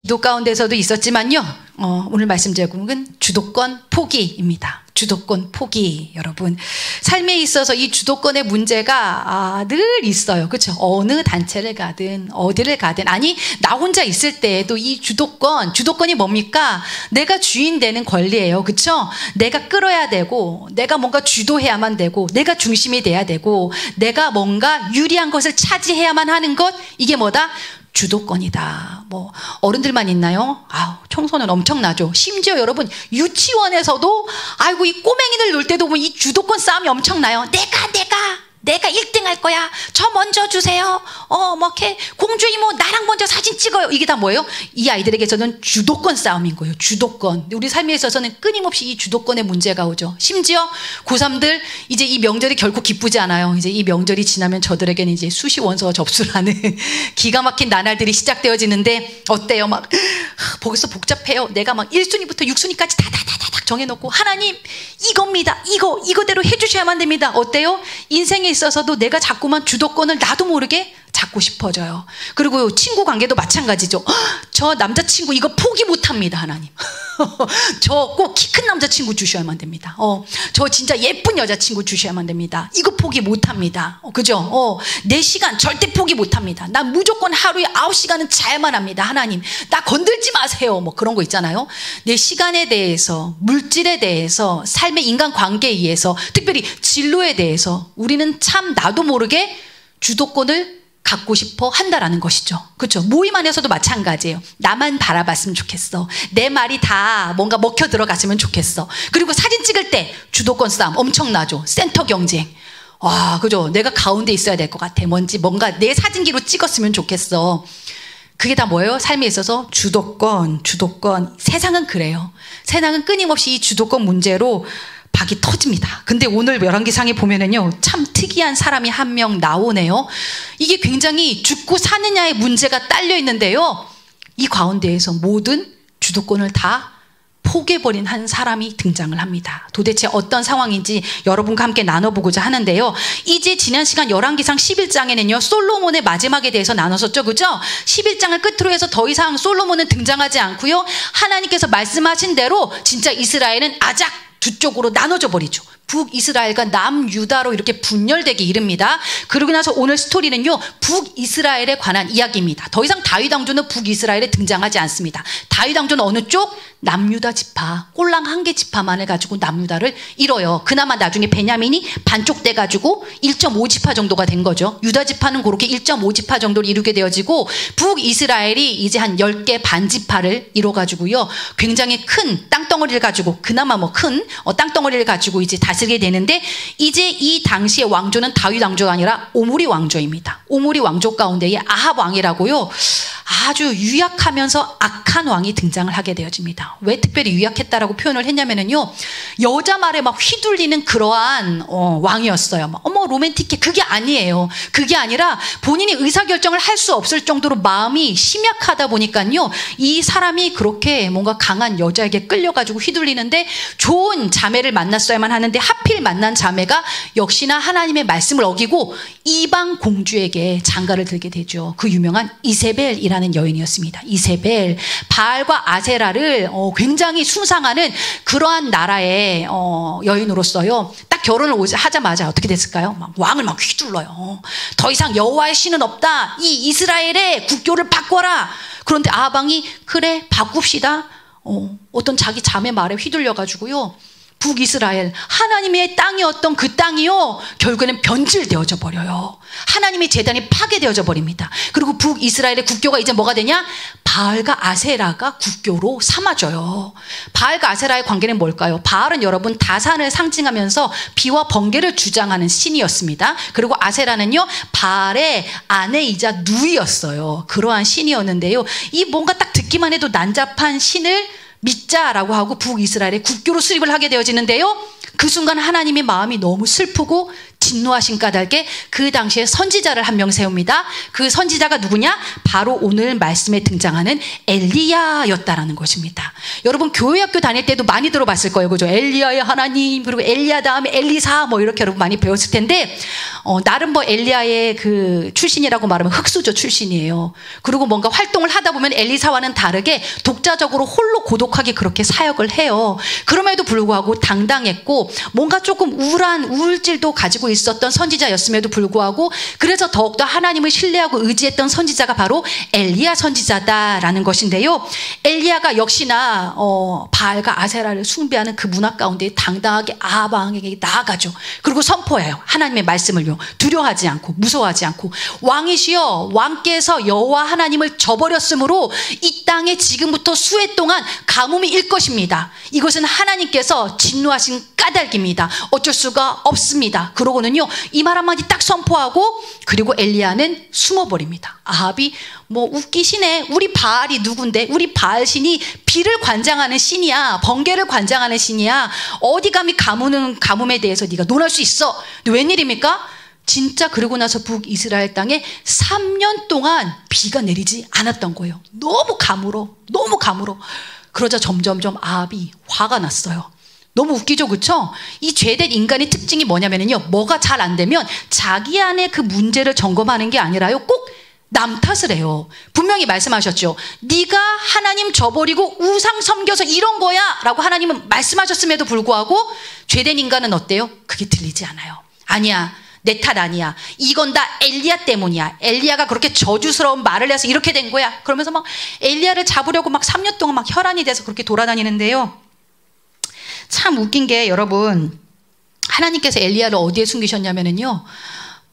기도 가운데서도 있었지만요. 오늘 말씀 제목은 주도권 포기입니다. 주도권 포기. 여러분, 삶에 있어서 이 주도권의 문제가 늘 있어요. 그렇죠? 어느 단체를 가든 어디를 가든, 아니 나 혼자 있을 때에도 이 주도권이 뭡니까? 내가 주인 되는 권리예요. 그렇죠? 내가 끌어야 되고, 내가 뭔가 주도해야만 되고, 내가 중심이 돼야 되고, 내가 뭔가 유리한 것을 차지해야만 하는 것, 이게 뭐다? 주도권이다. 뭐 어른들만 있나요? 청소년 엄청나죠. 심지어 여러분, 유치원에서도 아이고 이 꼬맹이들 놀 때도 보면 이 주도권 싸움이 엄청나요. 내가 1등 할 거야. 저 먼저 주세요. 이렇게 공주 이모 나랑 먼저 사진 찍어요. 이게 다 뭐예요? 이 아이들에게서는 주도권 싸움인 거예요. 주도권. 우리 삶에 있어서는 끊임없이 이 주도권의 문제가 오죠. 심지어 고3들 이제 이 명절이 결코 기쁘지 않아요. 이제 이 명절이 지나면 저들에게는 이제 수시 원서 접수라는 기가 막힌 나날들이 시작되어지는데, 어때요? 막 벌써 복잡해요. 내가 막 1순위부터 6순위까지 다다다닥 정해놓고, 하나님 이겁니다. 이거대로 해주셔야만 됩니다. 어때요? 인생에 있어서도 내가 자꾸만 주도권을 나도 모르게 잡고 싶어져요. 그리고 친구 관계도 마찬가지죠. 저 남자친구 이거 포기 못합니다. 하나님. 저 꼭 키 큰 남자친구 주셔야만 됩니다. 저 진짜 예쁜 여자친구 주셔야만 됩니다. 이거 포기 못합니다. 그죠? 내 시간 절대 포기 못합니다. 난 무조건 하루에 9시간은 자야만 합니다. 하나님, 나 건들지 마세요. 뭐 그런 거 있잖아요. 내 시간에 대해서, 물질에 대해서, 삶의 인간관계에 의해서, 특별히 진로에 대해서 우리는 참 나도 모르게 주도권을 갖고 싶어 한다라는 것이죠. 그렇죠? 모임 안에서도 마찬가지예요. 나만 바라봤으면 좋겠어. 내 말이 다 뭔가 먹혀 들어갔으면 좋겠어. 그리고 사진 찍을 때 주도권 싸움 엄청나죠. 센터 경쟁. 그죠? 내가 가운데 있어야 될 것 같아. 뭔가 내 사진기로 찍었으면 좋겠어. 그게 다 뭐예요? 삶에 있어서 주도권. 세상은 그래요. 세상은 끊임없이 이 주도권 문제로 박이 터집니다. 근데 오늘 열왕기상에 보면은요, 참 특이한 사람이 한 명 나오네요. 이게 굉장히 죽고 사느냐의 문제가 딸려 있는데요, 이 가운데에서 모든 주도권을 다 포기해버린 한 사람이 등장을 합니다. 도대체 어떤 상황인지 여러분과 함께 나눠보고자 하는데요, 이제 지난 시간 열왕기상 11장에는요 솔로몬의 마지막에 대해서 나눴었죠. 그죠? 11장을 끝으로 해서 더 이상 솔로몬은 등장하지 않고요, 하나님께서 말씀하신 대로 진짜 이스라엘은 아작 두 쪽으로 나눠져 버리죠. 북이스라엘과 남유다로 이렇게 분열되게 이릅니다. 그러고 나서 오늘 스토리는요, 북이스라엘에 관한 이야기입니다. 더 이상 다윗 왕조는 북이스라엘에 등장하지 않습니다. 다윗 왕조는 어느 쪽? 남유다 지파, 꼴랑 1개 지파만을 가지고 남유다를 이뤄요. 그나마 나중에 베냐민이 반쪽 돼가지고 1.5지파 정도가 된 거죠. 유다 지파는 그렇게 1.5지파 정도를 이루게 되어지고, 북이스라엘이 이제 한 10개 반지파를 이뤄가지고요, 굉장히 큰 땅덩어리를 가지고, 그나마 큰 땅덩어리를 가지고 이제 다스리게 되는데, 이제 이 당시의 왕조는 다윗 왕조가 아니라 오므리 왕조입니다. 오므리 왕조 가운데에 아합 왕이라고요, 아주 유약하면서 악한 왕이 등장을 하게 되어집니다. 왜 특별히 유약했다라고 표현을 했냐면요, 여자 말에 막 휘둘리는 그러한 왕이었어요. 어머 로맨틱해, 그게 아니에요. 그게 아니라 본인이 의사결정을 할 수 없을 정도로 마음이 심약하다 보니까요, 이 사람이 그렇게 뭔가 강한 여자에게 끌려가지고 휘둘리는데, 좋은 자매를 만났어야만 하는데 하필 만난 자매가 역시나 하나님의 말씀을 어기고 이방 공주에게 장가를 들게 되죠. 그 유명한 이세벨이라는 여인이었습니다. 이세벨, 바알과 아세라를 굉장히 숭상하는 그러한 나라의 여인으로서요, 딱 결혼을 하자마자 어떻게 됐을까요? 막 왕을 막 휘둘러요. 더 이상 여호와의 신은 없다. 이 이스라엘의 국교를 바꿔라. 그런데 아합 왕이 그래 바꿉시다. 어떤 자기 자매 말에 휘둘려가지고요, 북이스라엘, 하나님의 땅이었던 그 땅이요, 결국에는 변질되어져 버려요. 하나님의 제단이 파괴되어져 버립니다. 그리고 북이스라엘의 국교가 이제 뭐가 되냐? 바알과 아세라가 국교로 삼아져요. 바알과 아세라의 관계는 뭘까요? 바알은 여러분 다산을 상징하면서 비와 번개를 주장하는 신이었습니다. 그리고 아세라는요, 바알의 아내이자 누이였어요. 그러한 신이었는데요, 이 뭔가 딱 듣기만 해도 난잡한 신을 믿자라고 하고 북이스라엘의 국교로 수립을 하게 되어지는데요, 그 순간 하나님의 마음이 너무 슬프고 진노하신 까닭에 그 당시에 선지자를 한 명 세웁니다. 그 선지자가 누구냐? 바로 오늘 말씀에 등장하는 엘리야였다라는 것입니다. 여러분 교회학교 다닐 때도 많이 들어봤을 거예요. 그죠? 엘리야의 하나님, 그리고 엘리야 다음에 엘리사 뭐 이렇게 여러분 많이 배웠을 텐데 나름 뭐 엘리야의 그 출신이라고 말하면 흑수저 출신이에요. 그리고 뭔가 활동을 하다 보면 엘리사와는 다르게 독자적으로 홀로 고독하게 그렇게 사역을 해요. 그럼에도 불구하고 당당했고 뭔가 조금 우울질도 가지고 있었던 선지자였음에도 불구하고 그래서 더욱더 하나님을 신뢰하고 의지했던 선지자가 바로 엘리야 선지자다라는 것인데요. 엘리야가 역시나 바알과 아세라를 숭배하는 그 문화 가운데 당당하게 아합에게 나아가죠. 그리고 선포해요. 하나님의 말씀을요. 두려워하지 않고 무서워하지 않고 왕이시여 왕께서 여호와 하나님을 저버렸으므로 이 땅에 지금부터 수해 동안 가뭄이 일 것입니다. 이것은 하나님께서 진노하신 까닭입니다. 어쩔 수가 없습니다. 그러고는요 이 말 한마디 딱 선포하고 그리고 엘리야는 숨어버립니다. 아합이 뭐 웃기시네. 우리 바알이 누군데? 우리 바알 신이 비를 관장하는 신이야. 번개를 관장하는 신이야. 어디 감히 가뭄에 대해서 네가 논할 수 있어. 근데 웬일입니까? 진짜 그러고 나서 북이스라엘 땅에 3년 동안 비가 내리지 않았던 거예요. 너무 가물어. 그러자 점점점 아합이 화가 났어요. 너무 웃기죠, 그렇죠? 이 죄된 인간의 특징이 뭐냐면요, 뭐가 잘 안 되면 자기 안에 그 문제를 점검하는 게 아니라요, 꼭 남 탓을 해요. 분명히 말씀하셨죠. 네가 하나님 저버리고 우상 섬겨서 이런 거야 라고 하나님은 말씀하셨음에도 불구하고 죄된 인간은 어때요? 그게 들리지 않아요. 아니야, 내 탓 아니야. 이건 다 엘리야 때문이야. 엘리야가 그렇게 저주스러운 말을 해서 이렇게 된 거야. 그러면서 막 엘리야를 잡으려고 막 3년 동안 막 혈안이 돼서 그렇게 돌아다니는데요. 참 웃긴 게 여러분, 하나님께서 엘리야를 어디에 숨기셨냐면요,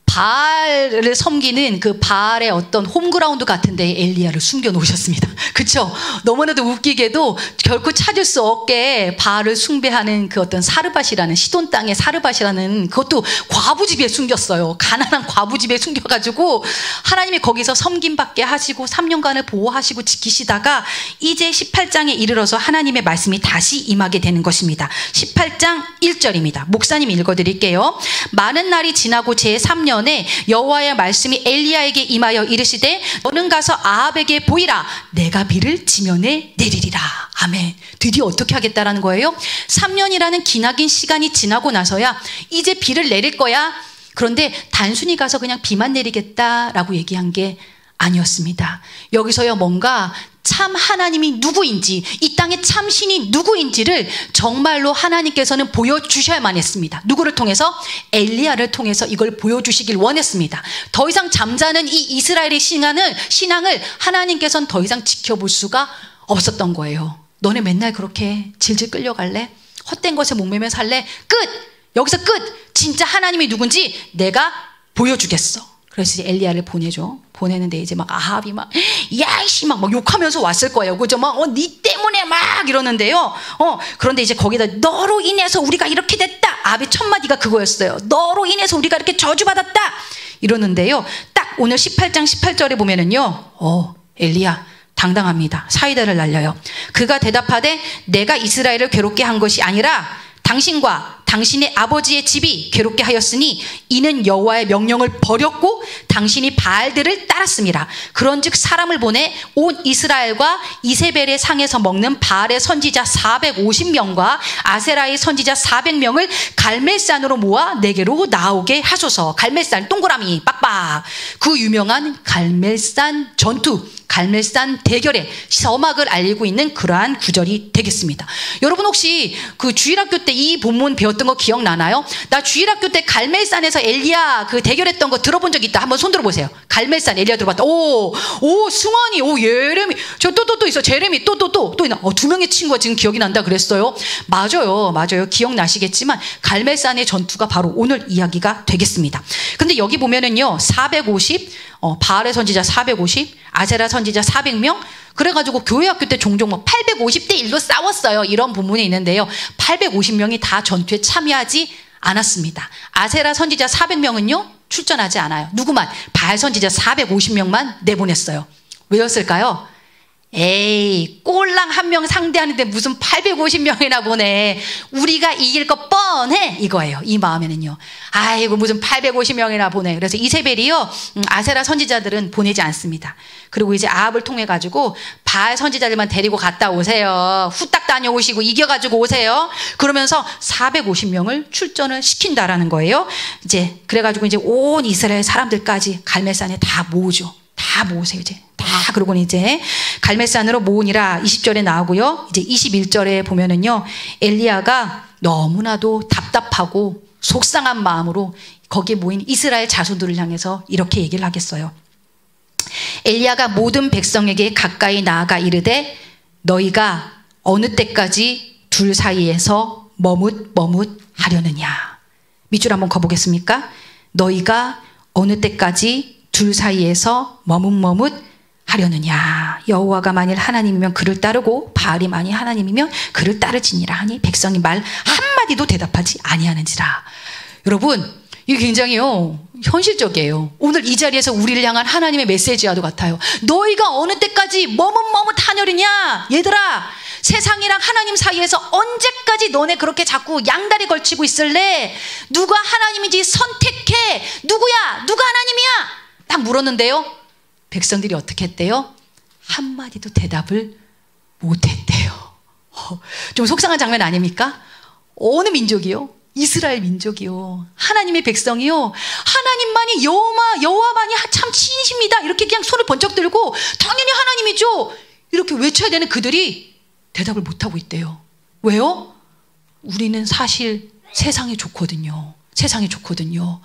바알을 섬기는 그 바알의 어떤 홈그라운드 같은 데에 엘리야를 숨겨 놓으셨습니다. 그렇죠? 너무나도 웃기게도 결코 찾을 수 없게 바알을 숭배하는 그 어떤 사르밧이라는, 시돈 땅의 사르밧이라는, 그것도 과부집에 숨겼어요. 가난한 과부집에 숨겨가지고 하나님이 거기서 섬김받게 하시고 3년간을 보호하시고 지키시다가 이제 18장에 이르러서 하나님의 말씀이 다시 임하게 되는 것입니다. 18장 1절입니다. 목사님 읽어드릴게요. 많은 날이 지나고 제3년에 여호와의 말씀이 엘리야에게 임하여 이르시되 너는 가서 아합에게 보이라. 내가 비를 지면에 내리리라. 아멘. 드디어 어떻게 하겠다라는 거예요? 3년이라는 기나긴 시간이 지나고 나서야 이제 비를 내릴 거야. 그런데 단순히 가서 그냥 비만 내리겠다라고 얘기한 게 아니었습니다. 여기서요 뭔가 참 하나님이 누구인지, 이 땅의 참 신이 누구인지를 정말로 하나님께서는 보여주셔야만 했습니다. 누구를 통해서? 엘리야를 통해서 이걸 보여주시길 원했습니다. 더 이상 잠자는 이 이스라엘의 신앙을 하나님께서는 더 이상 지켜볼 수가 없었던 거예요. 너네 맨날 그렇게 질질 끌려갈래? 헛된 것에 목매며 살래? 끝! 여기서 끝! 진짜 하나님이 누군지 내가 보여주겠어. 그래서 이제 엘리야를 보내죠. 보내는데 이제 막 아합이 막 야이씨 막 욕하면서 왔을 거예요. 그죠? 막 니 때문에 막 이러는데요. 그런데 이제 거기다 너로 인해서 우리가 이렇게 됐다. 아합의 첫 마디가 그거였어요. 너로 인해서 우리가 이렇게 저주받았다. 이러는데요. 딱 오늘 18장 18절에 보면은요. 엘리야 당당합니다. 사이다를 날려요. 그가 대답하되 내가 이스라엘을 괴롭게 한 것이 아니라 당신과 당신의 아버지의 집이 괴롭게 하였으니 이는 여호와의 명령을 버렸고 당신이 바알들을 따랐습니다. 그런즉 사람을 보내 온 이스라엘과 이세벨의 상에서 먹는 바알의 선지자 450명과 아세라의 선지자 400명을 갈멜산으로 모아 내게로 나오게 하소서. 갈멜산 동그라미 빡빡, 그 유명한 갈멜산 전투, 갈멜산 대결의 서막을 알리고 있는 그러한 구절이 되겠습니다. 여러분 혹시 그 주일학교 때 이 본문 배웠던 거 기억나나요? 나 주일학교 때 갈멜산에서 엘리야 그 대결했던 거 들어본 적 있다. 한번 손 들어보세요. 갈멜산 엘리야 들어봤다. 오 승환이, 오 예레미, 저 또 있어. 제레미 또 있나? 두 명의 친구가 지금 기억이 난다 그랬어요. 맞아요. 기억나시겠지만 갈멜산의 전투가 바로 오늘 이야기가 되겠습니다. 근데 여기 보면은요 450, 바알의 선지자 450, 아세라 선지자 400명. 그래가지고 교회학교 때 종종 막 850대 1로 싸웠어요. 이런 본문이 있는데요. 850명이 다 전투에 참여하지 않았습니다. 아세라 선지자 400명은요 출전하지 않아요. 누구만? 바알 선지자 450명만 내보냈어요. 왜였을까요? 에이, 꼴 꼴랑 한 명 상대하는데 무슨 850명이나 보내. 우리가 이길 거 뻔해. 이거예요. 이 마음에는요. 아이고 무슨 850명이나 보내. 그래서 이세벨이요. 아세라 선지자들은 보내지 않습니다. 그리고 이제 아합을 통해 가지고 바알 선지자들만 데리고 갔다 오세요. 후딱 다녀오시고 이겨가지고 오세요. 그러면서 450명을 출전을 시킨다라는 거예요. 이제 그래가지고 이제 온 이스라엘 사람들까지 갈멜산에 다 모으죠. 다 모으세요. 이제 다. 그러고는 이제 갈멜산으로 모으니라 20절에 나오고요. 이제 21절에 보면은요, 엘리야가 너무나도 답답하고 속상한 마음으로 거기에 모인 이스라엘 자손들을 향해서 이렇게 얘기를 하겠어요. 엘리야가 모든 백성에게 가까이 나아가 이르되 너희가 어느 때까지 둘 사이에서 머뭇머뭇하려느냐. 밑줄 한번 거보겠습니까? 너희가 어느 때까지 둘 사이에서 머뭇머뭇하려느냐. 여호와가 만일 하나님이면 그를 따르고 바알이 만일 하나님이면 그를 따르지니라 하니 백성이 말 한마디도 대답하지 아니하는지라. 여러분, 이게 굉장히요 현실적이에요. 오늘 이 자리에서 우리를 향한 하나님의 메시지와도 같아요. 너희가 어느 때까지 머뭇머뭇하려느냐. 얘들아, 세상이랑 하나님 사이에서 언제까지 너네 그렇게 자꾸 양다리 걸치고 있을래? 누가 하나님인지 선택해. 누구야? 누가 하나님이야? 딱 물었는데요, 백성들이 어떻게 했대요? 한마디도 대답을 못했대요. 좀 속상한 장면 아닙니까? 어느 민족이요? 이스라엘 민족이요. 하나님의 백성이요. 하나님만이 여호와만이 참 신이십니다. 이렇게 그냥 손을 번쩍 들고 당연히 하나님이죠. 이렇게 외쳐야 되는 그들이 대답을 못하고 있대요. 왜요? 우리는 사실 세상이 좋거든요. 세상이 좋거든요.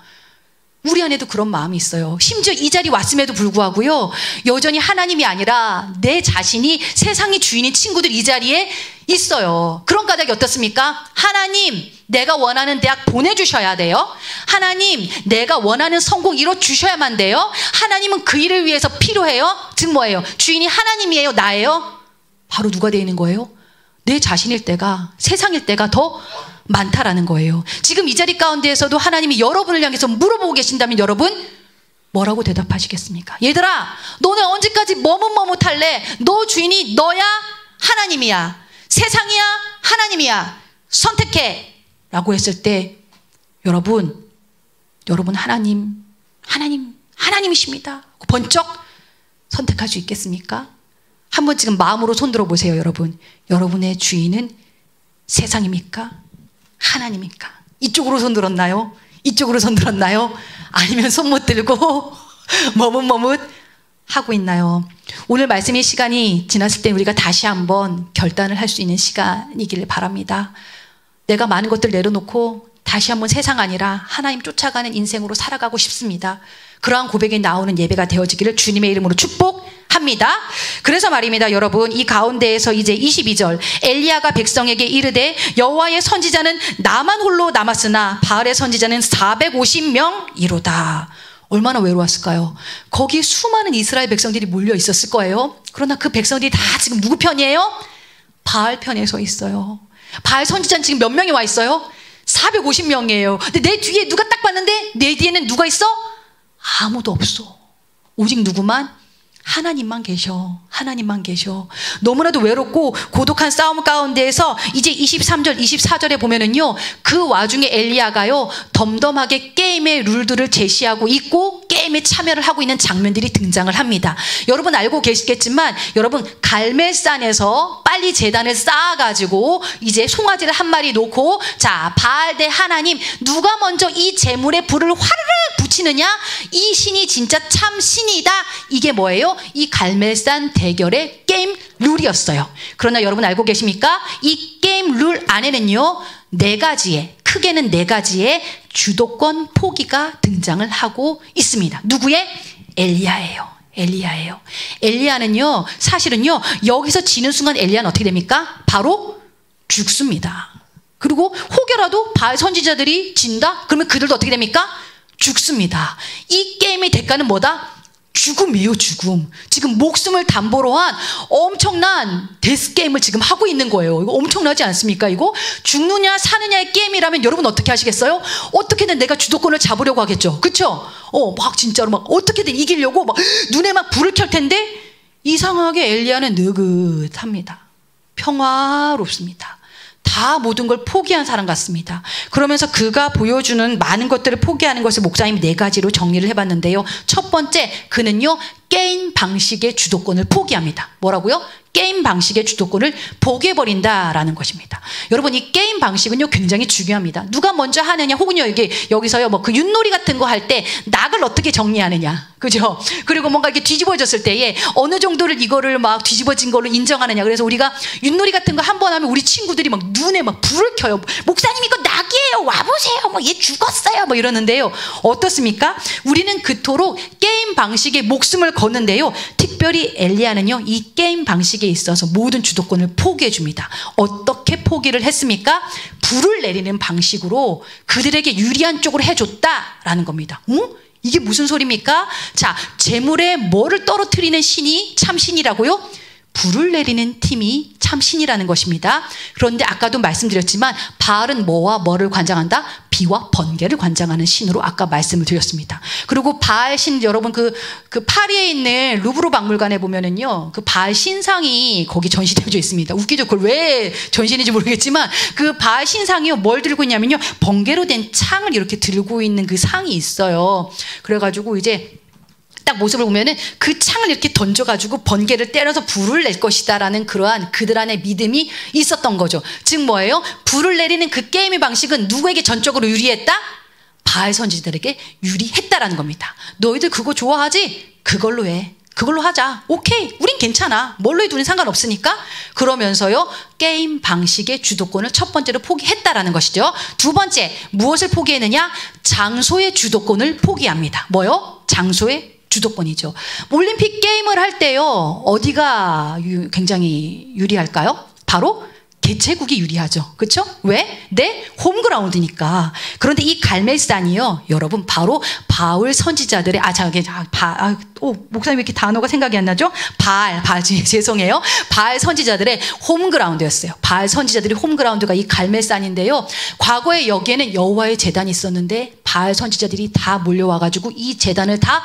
우리 안에도 그런 마음이 있어요. 심지어 이 자리 왔음에도 불구하고요, 여전히 하나님이 아니라 내 자신이 세상의 주인인 친구들 이 자리에 있어요. 그런 까닭이 어떻습니까? 하나님, 내가 원하는 대학 보내주셔야 돼요. 하나님, 내가 원하는 성공 이뤄 주셔야만 돼요. 하나님은 그 일을 위해서 필요해요. 즉 뭐예요? 주인이 하나님이에요? 나예요? 바로 누가 되어 있는 거예요? 내 자신일 때가, 세상일 때가 더 많다라는 거예요. 지금 이 자리 가운데에서도 하나님이 여러분을 향해서 물어보고 계신다면 여러분 뭐라고 대답하시겠습니까? 얘들아, 너네 언제까지 머뭇머뭇할래? 너 주인이 너야? 하나님이야? 세상이야? 하나님이야? 선택해 라고 했을 때 여러분 하나님이십니다 번쩍 선택할 수 있겠습니까? 한번 지금 마음으로 손들어 보세요. 여러분의 주인은 세상입니까? 하나님입니까? 이쪽으로 손 들었나요? 이쪽으로 손 들었나요? 아니면 손 못 들고 머뭇머뭇 하고 있나요? 오늘 말씀의 시간이 지났을 때 우리가 다시 한번 결단을 할 수 있는 시간이길 바랍니다. 내가 많은 것들 내려놓고 다시 한번 세상 아니라 하나님 쫓아가는 인생으로 살아가고 싶습니다. 그러한 고백이 나오는 예배가 되어지기를 주님의 이름으로 축복합니다. 그래서 말입니다. 여러분, 이 가운데에서 이제 22절, 엘리야가 백성에게 이르되 여호와의 선지자는 나만 홀로 남았으나 바알의 선지자는 450명이로다. 얼마나 외로웠을까요? 거기 수많은 이스라엘 백성들이 몰려 있었을 거예요. 그러나 그 백성들이 다 지금 누구 편이에요? 바알 편에 서 있어요. 바알 선지자는 지금 몇 명이 와 있어요? 450명이에요. 근데 내 뒤에 누가 딱 봤는데 내 뒤에는 누가 있어? 아무도 없어. 오직 누구만? 하나님만 계셔. 하나님만 계셔. 너무나도 외롭고 고독한 싸움 가운데에서 이제 23절, 24절에 보면은요, 그 와중에 엘리야가요, 덤덤하게 게임의 룰들을 제시하고 있고 게임에 참여를 하고 있는 장면들이 등장을 합니다. 여러분 알고 계시겠지만, 여러분 갈멜산에서 빨리 제단을 쌓아가지고 이제 송아지를 한 마리 놓고, 자, 바알 대 하나님, 누가 먼저 이 제물에 불을 화르르 붙이느냐? 이 신이 진짜 참 신이다. 이게 뭐예요? 이 갈멜산 대결의 게임 룰이었어요. 그러나 여러분 알고 계십니까? 이 게임 룰 안에는요, 크게는 네 가지의 주도권 포기가 등장을 하고 있습니다. 누구의? 엘리야예요. 엘리야는요, 사실은요, 여기서 지는 순간 엘리야는 어떻게 됩니까? 바로 죽습니다. 그리고 혹여라도 바알 선지자들이 진다? 그러면 그들도 어떻게 됩니까? 죽습니다. 이 게임의 대가는 뭐다? 죽음이에요, 죽음. 지금 목숨을 담보로 한 엄청난 데스게임을 지금 하고 있는 거예요. 이거 엄청나지 않습니까? 이거 죽느냐 사느냐의 게임이라면 여러분 어떻게 하시겠어요? 어떻게든 내가 주도권을 잡으려고 하겠죠. 그쵸? 막 진짜로 막 어떻게든 이기려고 막 눈에 막 불을 켤 텐데, 이상하게 엘리야는 느긋합니다. 평화롭습니다. 다 모든 걸 포기한 사람 같습니다. 그러면서 그가 보여주는 많은 것들을 포기하는 것을 목사님이 4가지로 정리를 해봤는데요. 첫 번째, 그는요 게임 방식의 주도권을 포기합니다. 뭐라고요? 게임 방식의 주도권을 포기해버린다라는 것입니다. 여러분, 이 게임 방식은요 굉장히 중요합니다. 누가 먼저 하느냐, 혹은요 여기서요 뭐 그 윷놀이 같은 거 할 때 낙을 어떻게 정리하느냐, 그죠? 그리고 뭔가 이렇게 뒤집어졌을 때에 어느 정도를 이거를 막 뒤집어진 걸로 인정하느냐. 그래서 우리가 윷놀이 같은 거 한 번 하면 우리 친구들이 막 눈에 막 불을 켜요. 목사님 이거 낙이에요, 와보세요, 뭐 얘 죽었어요, 뭐 이러는데요. 어떻습니까? 우리는 그토록 게임 방식에 목숨을 거는데요, 특별히 엘리야는요 이 게임 방식에 있어서 모든 주도권을 포기해 줍니다. 어떻게 포기를 했습니까? 불을 내리는 방식으로 그들에게 유리한 쪽으로 해줬다라는 겁니다. 이게 무슨 소리입니까? 자, 재물에 뭐를 떨어뜨리는 신이 참 신이라고요? 불을 내리는 팀이 참 신이라는 것입니다. 그런데 아까도 말씀드렸지만 바알은 뭐와 뭐를 관장한다? 비와 번개를 관장하는 신으로 아까 말씀을 드렸습니다. 그리고 바알 신, 여러분 그 파리에 있는 루브르 박물관에 보면은요 그 바알 신상이 거기 전시되어 있습니다. 웃기죠? 그걸 왜 전시인지 모르겠지만 그 바알 신상이요 뭘 들고 있냐면요 번개로 된 창을 이렇게 들고 있는 그 상이 있어요. 그래가지고 이제 딱 모습을 보면은 그 창을 이렇게 던져가지고 번개를 때려서 불을 낼 것이다라는 그러한 그들 안에 믿음이 있었던 거죠. 즉 뭐예요? 불을 내리는 그 게임의 방식은 누구에게 전적으로 유리했다? 바알 선지자들에게 유리했다라는 겁니다. 너희들 그거 좋아하지? 그걸로 해. 그걸로 하자. 오케이, 우린 괜찮아. 뭘로 해도 우린 상관없으니까. 그러면서요 게임 방식의 주도권을 첫 번째로 포기했다라는 것이죠. 두 번째, 무엇을 포기했느냐? 장소의 주도권을 포기합니다. 뭐요? 장소의 주도권이죠. 올림픽 게임을 할 때요 어디가 굉장히 유리할까요? 바로 개최국이 유리하죠. 그렇죠? 왜? 내 홈그라운드니까. 그런데 이 갈멜산이요 여러분 바로 바울 선지자들의 목사님 왜 이렇게 단어가 생각이 안 나죠? 바알 죄송해요. 바알 선지자들의 홈그라운드였어요. 바알 선지자들의 홈그라운드가 이 갈멜산인데요. 과거에 여기에는 여호와의 제단이 있었는데 바알 선지자들이 다 몰려와가지고 이 제단을 다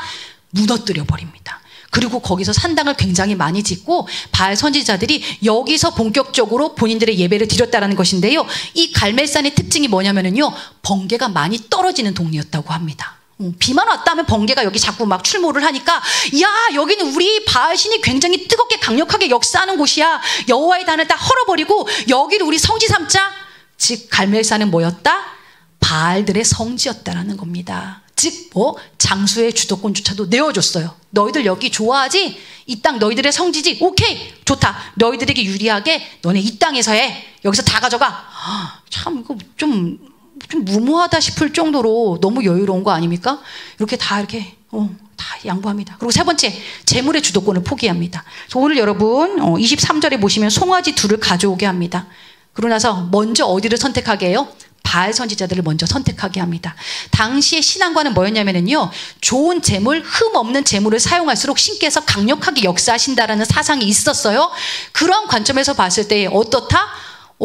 무너뜨려 버립니다. 그리고 거기서 산당을 굉장히 많이 짓고 바알 선지자들이 여기서 본격적으로 본인들의 예배를 드렸다는 것인데요. 이 갈멜산의 특징이 뭐냐면요 번개가 많이 떨어지는 동네였다고 합니다. 비만 왔다면 번개가 여기 자꾸 막 출몰을 하니까 야 여기는 우리 바알 신이 굉장히 뜨겁게 강력하게 역사하는 곳이야. 여호와의 단을 다 헐어버리고 여기를 우리 성지 삼자. 즉 갈멜산은 뭐였다? 바알들의 성지였다라는 겁니다. 즉 뭐 장수의 주도권조차도 내어줬어요. 너희들 여기 좋아하지? 이 땅 너희들의 성지지? 오케이 좋다. 너희들에게 유리하게 너네 이 땅에서 해. 여기서 다 가져가. 참 이거 좀 무모하다 싶을 정도로 너무 여유로운 거 아닙니까? 이렇게 다 양보합니다. 그리고 세 번째, 재물의 주도권을 포기합니다. 오늘 여러분 23절에 보시면 송아지 둘을 가져오게 합니다. 그러고 나서 먼저 어디를 선택하게 해요? 바알 선지자들을 먼저 선택하게 합니다. 당시의 신앙관은 뭐였냐면요 좋은 재물, 흠 없는 재물을 사용할수록 신께서 강력하게 역사하신다라는 사상이 있었어요. 그런 관점에서 봤을 때 어떻다?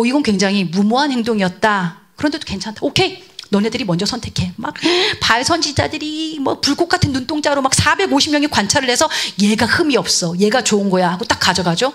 이건 굉장히 무모한 행동이었다. 그런데도 괜찮다. 오케이, 너네들이 먼저 선택해. 막 바알 선지자들이 뭐 불꽃 같은 눈동자로 막 450명이 관찰을 해서 얘가 흠이 없어, 얘가 좋은 거야 하고 딱 가져가죠.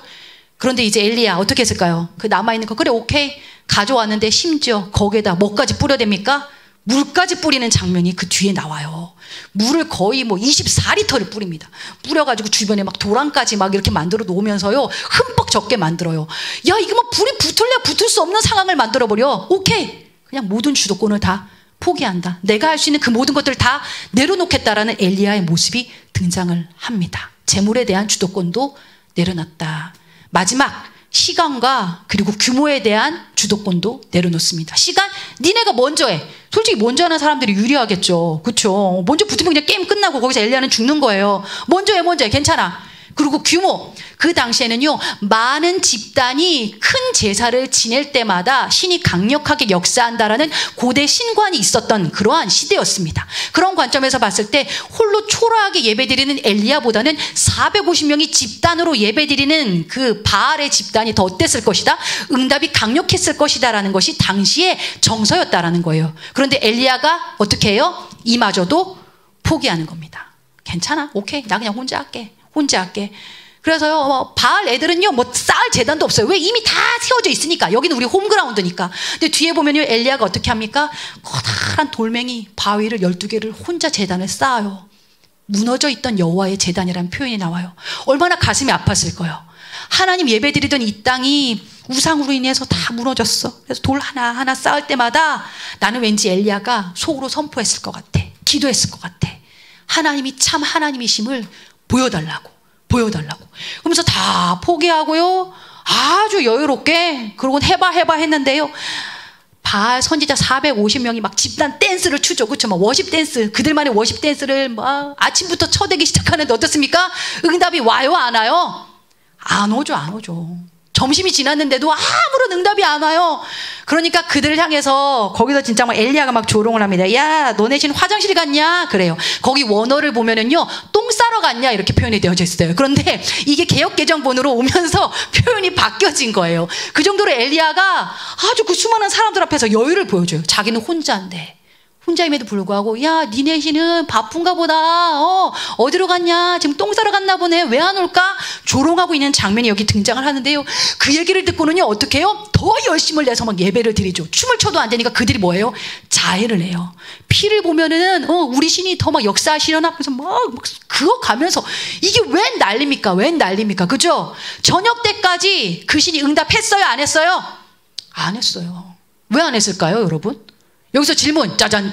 그런데 이제 엘리야 어떻게 했을까요? 그 남아있는 거 그래 오케이 가져왔는데 심지어 거기에다 뭐까지 뿌려댑니까? 물까지 뿌리는 장면이 그 뒤에 나와요. 물을 거의 뭐 24리터를 뿌립니다. 뿌려가지고 주변에 막 도랑까지 막 이렇게 만들어 놓으면서요 흠뻑 적게 만들어요. 야 이거 뭐 불이 붙을래 붙을 수 없는 상황을 만들어버려. 오케이 그냥 모든 주도권을 다 포기한다. 내가 할 수 있는 그 모든 것들을 다 내려놓겠다라는 엘리야의 모습이 등장을 합니다. 재물에 대한 주도권도 내려놨다. 마지막 시간과 그리고 규모에 대한 주도권도 내려놓습니다. 시간? 니네가 먼저 해. 솔직히 먼저 하는 사람들이 유리하겠죠. 그렇죠? 먼저 붙으면 그냥 게임 끝나고 거기서 엘리야는 죽는 거예요. 먼저 해. 괜찮아. 그리고 규모. 그 당시에는요 많은 집단이 큰 제사를 지낼 때마다 신이 강력하게 역사한다라는 고대 신관이 있었던 그러한 시대였습니다. 그런 관점에서 봤을 때 홀로 초라하게 예배드리는 엘리야보다는 450명이 집단으로 예배드리는 그 바알의 집단이 더 어땠을 것이다? 응답이 강력했을 것이다 라는 것이 당시의 정서였다라는 거예요. 그런데 엘리야가 어떻게 해요? 이마저도 포기하는 겁니다. 괜찮아. 오케이. 나 그냥 혼자 할게. 그래서요, 바알 애들은요, 뭐 쌓을 재단도 없어요. 왜? 이미 다 세워져 있으니까. 여기는 우리 홈그라운드니까. 근데 뒤에 보면요, 엘리야가 어떻게 합니까? 커다란 돌멩이 바위를 12개를 혼자 재단을 쌓아요. 무너져 있던 여호와의 재단이라는 표현이 나와요. 얼마나 가슴이 아팠을 거예요. 하나님 예배드리던 이 땅이 우상으로 인해서 다 무너졌어. 그래서 돌 하나하나 쌓을 때마다 나는 왠지 엘리야가 속으로 선포했을 것 같아. 기도했을 것 같아. 하나님이 참 하나님이심을 보여달라고. 그러면서 다 포기하고요. 아주 여유롭게 그러고 해봐 했는데요. 바알 선지자 450명이 막 집단 댄스를 추죠. 그렇죠? 막 워십 댄스. 그들만의 워십 댄스를 막 아침부터 쳐대기 시작하는데 어떻습니까? 응답이 와요, 안 와요? 안 오죠. 점심이 지났는데도 아무런 응답이 안 와요. 그러니까 그들을 향해서 거기서 진짜 막 엘리야가 막 조롱을 합니다. 야, 너네 지금 화장실 갔냐? 그래요. 거기 원어를 보면은요, 똥 싸러 갔냐? 이렇게 표현이 되어져 있어요. 그런데 이게 개역개정본으로 오면서 표현이 바뀌어진 거예요. 그 정도로 엘리야가 아주 그 수많은 사람들 앞에서 여유를 보여줘요. 자기는 혼자인데. 혼자임에도 불구하고, 야, 니네 씨는 바쁜가 보다. 어디로 갔냐? 지금 똥 싸러 갔나 보네. 왜 안 올까? 조롱하고 있는 장면이 여기 등장을 하는데요. 그 얘기를 듣고는요, 어떻게 해요? 더 열심을 내서 막 예배를 드리죠. 춤을 춰도 안 되니까 그들이 뭐예요? 자해를 해요. 피를 보면은, 우리 신이 더 막 역사하시려나? 하면서 막 그거 가면서, 이게 웬 난립니까? 그죠? 저녁 때까지 그 신이 응답했어요? 안 했어요? 안 했어요. 왜 안 했을까요, 여러분? 여기서 질문, 짜잔.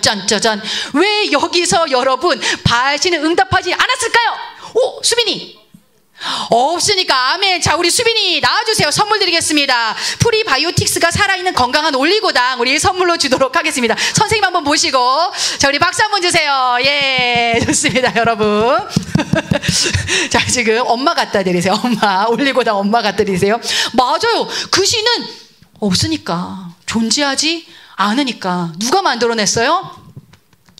왜 여기서 여러분, 바알 신은 응답하지 않았을까요? 오, 수빈이. 없으니까, 아멘. 자, 우리 수빈이 나와주세요. 선물 드리겠습니다. 프리바이오틱스가 살아있는 건강한 올리고당, 우리 선물로 주도록 하겠습니다. 선생님 한번 보시고. 자, 우리 박수 한번 주세요. 예, 좋습니다, 여러분. 자, 지금 엄마 갖다 드리세요. 엄마. 올리고당 엄마 갖다 드리세요. 맞아요. 그 신은 없으니까, 존재하지 않으니까. 누가 만들어냈어요?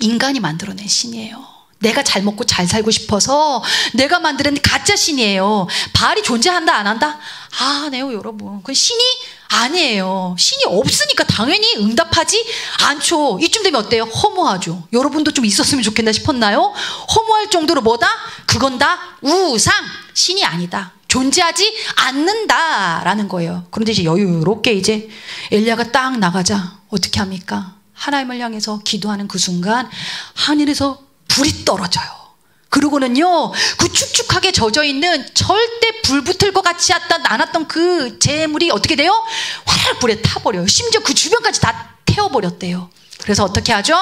인간이 만들어낸 신이에요. 내가 잘 먹고 잘 살고 싶어서 내가 만드는 가짜 신이에요. 바알이 존재한다 안 한다? 네요, 여러분. 그건 신이 아니에요. 신이 없으니까 당연히 응답하지 않죠. 이쯤 되면 어때요? 허무하죠. 여러분도 좀 있었으면 좋겠나 싶었나요? 허무할 정도로 뭐다? 그건 다 우상, 신이 아니다. 존재하지 않는다라는 거예요. 그런데 이제 여유롭게 이제 엘리야가 딱 나가자 어떻게 합니까? 하나님을 향해서 기도하는 그 순간 하늘에서 불이 떨어져요. 그러고는요, 그 축축하게 젖어 있는 절대 불 붙을 것 같지 않았던 그 재물이 어떻게 돼요? 활 불에 타버려요. 심지어 그 주변까지 다 태워버렸대요. 그래서 어떻게 하죠?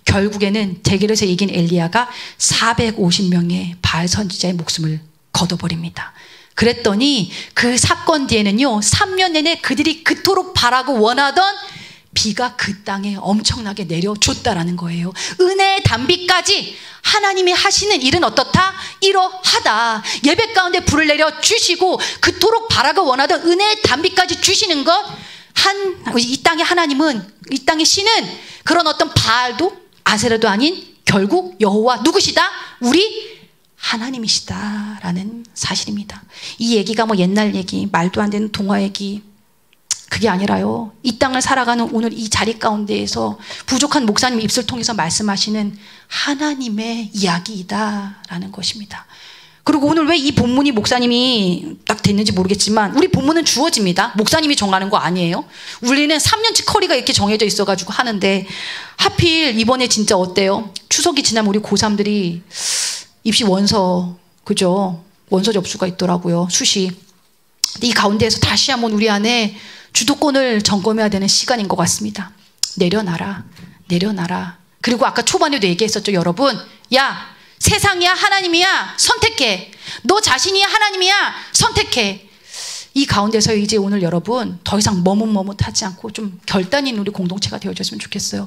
결국에는 대결에서 이긴 엘리야가 450명의 바알 선지자의 목숨을 거둬버립니다. 그랬더니 그 사건 뒤에는요, 3년 내내 그들이 그토록 바라고 원하던 비가 그 땅에 엄청나게 내려줬다라는 거예요. 은혜의 단비까지 하나님이 하시는 일은 어떻다? 이러하다. 예배 가운데 불을 내려주시고 그토록 바라고 원하던 은혜의 단비까지 주시는 것, 이 땅의 하나님은, 이 땅의 신은 그런 어떤 바알도 아세라도 아닌 결국 여호와 누구시다? 우리 하나님이시다라는 사실입니다. 이 얘기가 뭐 옛날 얘기, 말도 안 되는 동화 얘기, 그게 아니라요, 이 땅을 살아가는 오늘 이 자리 가운데에서 부족한 목사님 입술 통해서 말씀하시는 하나님의 이야기이다라는 것입니다. 그리고 오늘 왜 이 본문이 목사님이 딱 됐는지 모르겠지만 우리 본문은 주어집니다. 목사님이 정하는 거 아니에요. 우리는 3년치 커리가 이렇게 정해져 있어가지고 하는데 하필 이번에 진짜 어때요? 추석이 지나면 우리 고3들이 입시 원서, 그죠? 원서 접수가 있더라고요. 수시. 근데 이 가운데에서 다시 한번 우리 안에 주도권을 점검해야 되는 시간인 것 같습니다. 내려놔라. 그리고 아까 초반에도 얘기했었죠, 여러분. 야, 세상이야 하나님이야 선택해. 너 자신이야 하나님이야 선택해. 이 가운데서 이제 오늘 여러분 더 이상 머뭇머뭇하지 않고 좀 결단인 우리 공동체가 되어졌으면 좋겠어요.